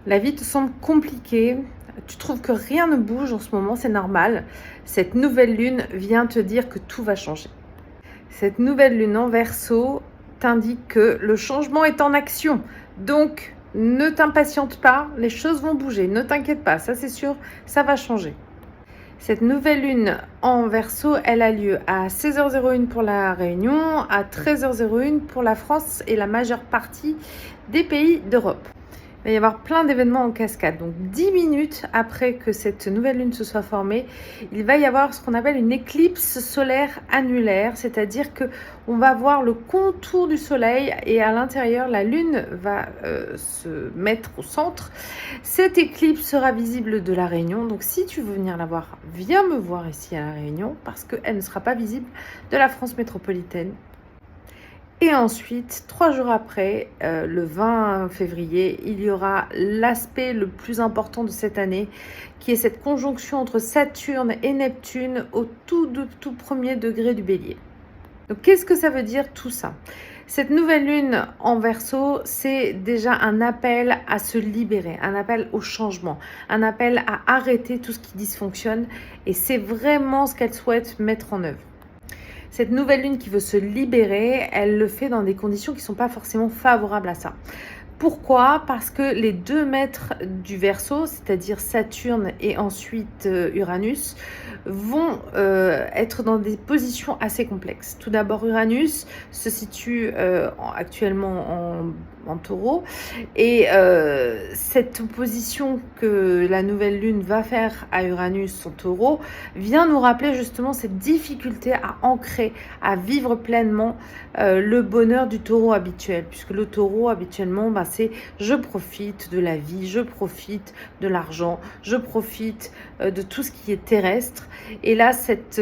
La vie te semble compliquée, tu trouves que rien ne bouge en ce moment, c'est normal. Cette nouvelle lune vient te dire que tout va changer. Cette nouvelle lune en Verseau t'indique que le changement est en action. Donc, ne t'impatiente pas, les choses vont bouger. Ne t'inquiète pas, ça c'est sûr, ça va changer. Cette nouvelle lune en Verseau, elle a lieu à 16h01 pour la Réunion, à 13h01 pour la France et la majeure partie des pays d'Europe. Il va y avoir plein d'événements en cascade. Donc 10 minutes après que cette nouvelle lune se soit formée, il va y avoir ce qu'on appelle une éclipse solaire annulaire, c'est-à-dire que on va voir le contour du soleil et à l'intérieur, la lune va se mettre au centre. Cette éclipse sera visible de la Réunion. Donc si tu veux venir la voir, viens me voir ici à la Réunion parce qu'elle ne sera pas visible de la France métropolitaine. Et ensuite, 3 jours après, le 20 février, il y aura l'aspect le plus important de cette année, qui est cette conjonction entre Saturne et Neptune au tout premier degré du Bélier. Donc, qu'est-ce que ça veut dire tout ça ? Cette nouvelle lune en Verseau, c'est déjà un appel à se libérer, un appel au changement, un appel à arrêter tout ce qui dysfonctionne. Et c'est vraiment ce qu'elle souhaite mettre en œuvre. Cette nouvelle lune qui veut se libérer, elle le fait dans des conditions qui ne sont pas forcément favorables à ça. Pourquoi ? Parce que les 2 maîtres du Verseau, c'est-à-dire Saturne et ensuite Uranus, vont être dans des positions assez complexes. Tout d'abord, Uranus se situe actuellement en Taureau et cette opposition que la nouvelle lune va faire à Uranus en Taureau vient nous rappeler justement cette difficulté à ancrer, à vivre pleinement le bonheur du Taureau habituel, puisque le Taureau habituellement, c'est je profite de la vie, je profite de l'argent, je profite de tout ce qui est terrestre. Et là, cet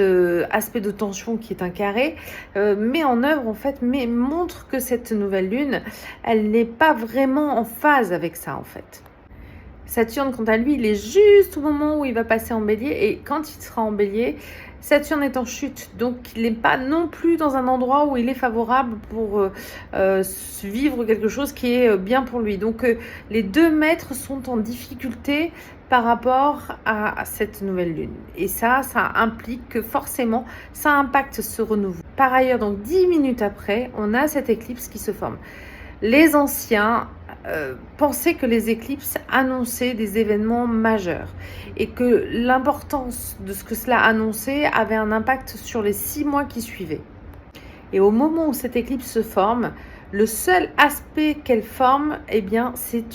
aspect de tension qui est un carré met en œuvre, en fait, mais montre que cette nouvelle lune, elle n'est pas vraiment en phase avec ça, en fait. Saturne, quant à lui, il est juste au moment où il va passer en bélier. Et quand il sera en bélier, Saturne est en chute. Donc, il n'est pas non plus dans un endroit où il est favorable pour vivre quelque chose qui est bien pour lui. Donc, les 2 maîtres sont en difficulté par rapport à cette nouvelle lune. Et ça implique que forcément, ça impacte ce renouveau. Par ailleurs, donc 10 minutes après, on a cette éclipse qui se forme. Les anciens pensaient que les éclipses annonçaient des événements majeurs et que l'importance de ce que cela annonçait avait un impact sur les 6 mois qui suivaient. Et au moment où cette éclipse se forme, le seul aspect qu'elle forme, c'est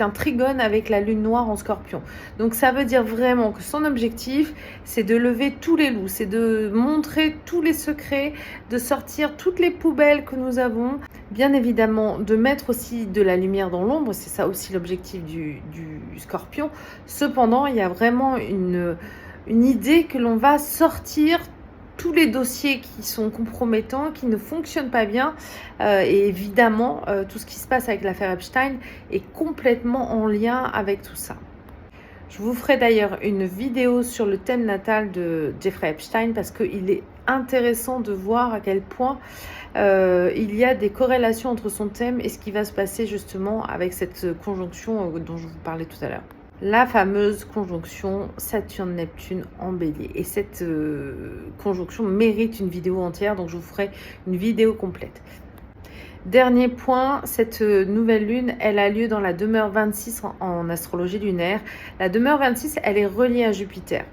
un trigone avec la lune noire en Scorpion. Donc ça veut dire vraiment que son objectif, c'est de lever tous les loups, c'est de montrer tous les secrets, de sortir toutes les poubelles que nous avons. Bien évidemment, de mettre aussi de la lumière dans l'ombre, c'est ça aussi l'objectif du Scorpion. Cependant, il y a vraiment une idée que l'on va sortir tous les dossiers qui sont compromettants, qui ne fonctionnent pas bien. Et évidemment, tout ce qui se passe avec l'affaire Epstein est complètement en lien avec tout ça. Je vous ferai d'ailleurs une vidéo sur le thème natal de Jeffrey Epstein parce qu'il est intéressant de voir à quel point il y a des corrélations entre son thème et ce qui va se passer justement avec cette conjonction dont je vous parlais tout à l'heure. La fameuse conjonction Saturne-Neptune en bélier. Et cette conjonction mérite une vidéo entière, donc je vous ferai une vidéo complète. Dernier point, cette nouvelle lune, elle a lieu dans la demeure 26 en astrologie lunaire. La demeure 26, elle est reliée à Jupiter.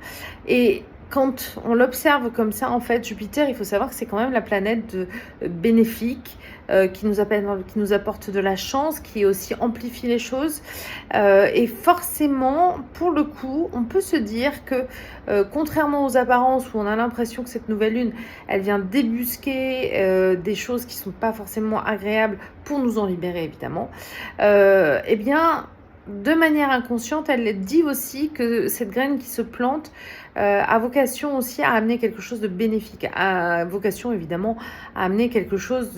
Et quand on l'observe comme ça, en fait, Jupiter, il faut savoir que c'est quand même la planète bénéfique qui nous apporte de la chance, qui aussi amplifie les choses. Et forcément, pour le coup, on peut se dire que contrairement aux apparences où on a l'impression que cette nouvelle lune, elle vient débusquer des choses qui ne sont pas forcément agréables pour nous en libérer, évidemment, de manière inconsciente, elle dit aussi que cette graine qui se plante a vocation aussi à amener quelque chose de bénéfique, a vocation évidemment à amener quelque chose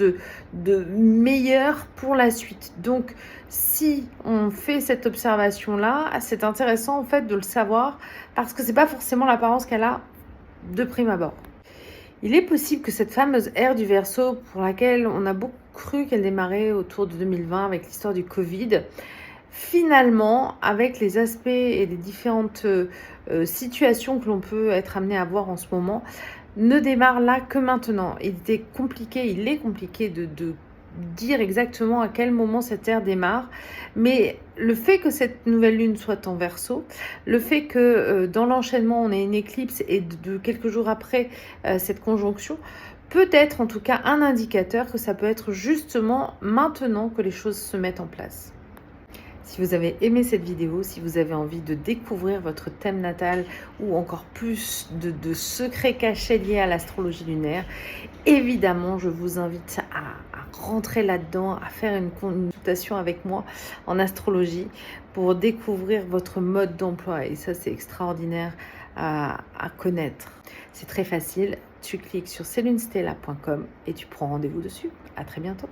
de meilleur pour la suite. Donc, si on fait cette observation-là, c'est intéressant en fait de le savoir parce que c'est pas forcément l'apparence qu'elle a de prime abord. Il est possible que cette fameuse ère du Verseau, pour laquelle on a beaucoup cru qu'elle démarrait autour de 2020 avec l'histoire du Covid, Finalement, avec les aspects et les différentes situations que l'on peut être amené à voir en ce moment, ne démarre là que maintenant. Il est compliqué de dire exactement à quel moment cette ère démarre, mais le fait que cette nouvelle lune soit en Verseau, le fait que dans l'enchaînement on ait une éclipse et de quelques jours après cette conjonction, peut être en tout cas un indicateur que ça peut être justement maintenant que les choses se mettent en place. Si vous avez aimé cette vidéo, si vous avez envie de découvrir votre thème natal ou encore plus de secrets cachés liés à l'astrologie lunaire, évidemment, je vous invite à rentrer là-dedans, à faire une consultation avec moi en astrologie pour découvrir votre mode d'emploi. Et ça, c'est extraordinaire à connaître. C'est très facile. Tu cliques sur celunestella.com et tu prends rendez-vous dessus. À très bientôt.